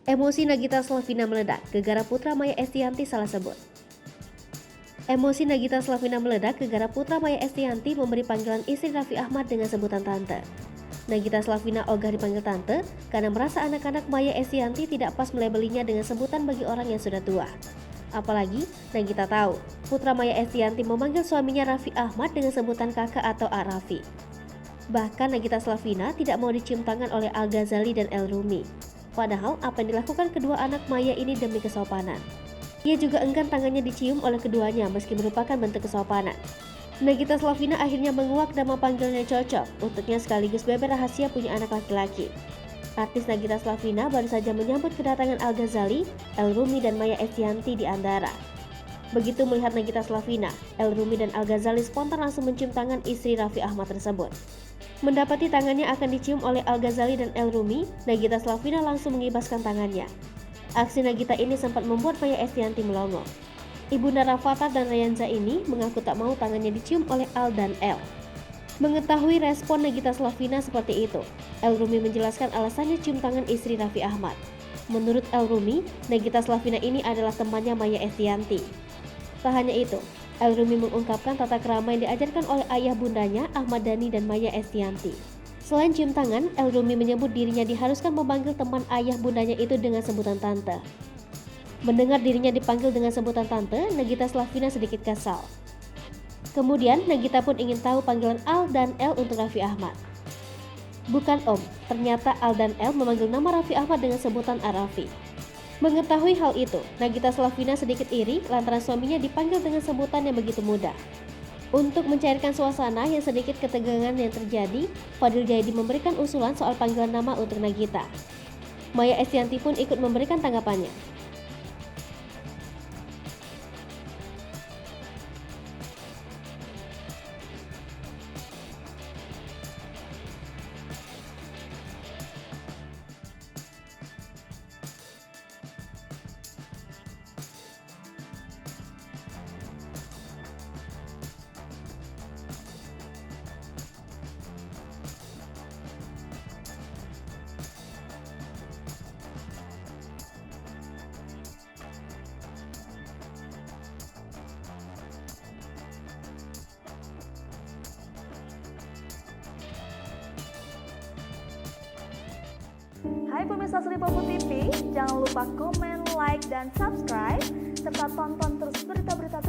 Emosi Nagita Slavina meledak, gegara putra Maya Estianty salah sebut. Emosi Nagita Slavina meledak, gegara putra Maya Estianty memberi panggilan istri Raffi Ahmad dengan sebutan tante. Nagita Slavina ogah dipanggil tante karena merasa anak-anak Maya Estianty tidak pas melabelinya dengan sebutan bagi orang yang sudah tua. Apalagi Nagita tahu, putra Maya Estianty memanggil suaminya Raffi Ahmad dengan sebutan kakak atau A. Raffi. Bahkan Nagita Slavina tidak mau dicium tangan oleh Al Ghazali dan El Rumi. Padahal apa yang dilakukan kedua anak Maya ini demi kesopanan. Ia juga enggan tangannya dicium oleh keduanya meski merupakan bentuk kesopanan. Nagita Slavina akhirnya menguak nama panggilannya cocok untuknya sekaligus beber rahasia punya anak laki-laki. Artis Nagita Slavina baru saja menyambut kedatangan Al Ghazali, El Rumi dan Maya Estianty di Andara. Begitu melihat Nagita Slavina, El Rumi dan Al Ghazali spontan langsung mencium tangan istri Raffi Ahmad tersebut. Mendapati tangannya akan dicium oleh Al Ghazali dan El Rumi, Nagita Slavina langsung mengibaskan tangannya. Aksi Nagita ini sempat membuat Maya Estianty melongo. Ibunda Rafatha dan Rayanza ini mengaku tak mau tangannya dicium oleh Al dan El. Mengetahui respon Nagita Slavina seperti itu, El Rumi menjelaskan alasannya cium tangan istri Raffi Ahmad. Menurut El Rumi, Nagita Slavina ini adalah temannya Maya Estianty. Tak hanya itu, El Rumi mengungkapkan tata krama yang diajarkan oleh ayah bundanya Ahmad Dhani dan Maya Estianty. Selain cium tangan, El Rumi menyebut dirinya diharuskan memanggil teman ayah bundanya itu dengan sebutan tante. Mendengar dirinya dipanggil dengan sebutan tante, Nagita Slavina sedikit kesal. Kemudian Nagita pun ingin tahu panggilan Al dan El untuk Raffi Ahmad. Bukan Om, ternyata Al dan El memanggil nama Raffi Ahmad dengan sebutan A. Raffi. Mengetahui hal itu, Nagita Slavina sedikit iri lantaran suaminya dipanggil dengan sebutan yang begitu mudah. Untuk mencairkan suasana yang sedikit ketegangan yang terjadi, Fadil Jaidi memberikan usulan soal panggilan nama untuk Nagita. Maya Estianty pun ikut memberikan tanggapannya. Hai pemirsa Sri Popo TV, jangan lupa komen, like, dan subscribe, serta tonton terus berita-berita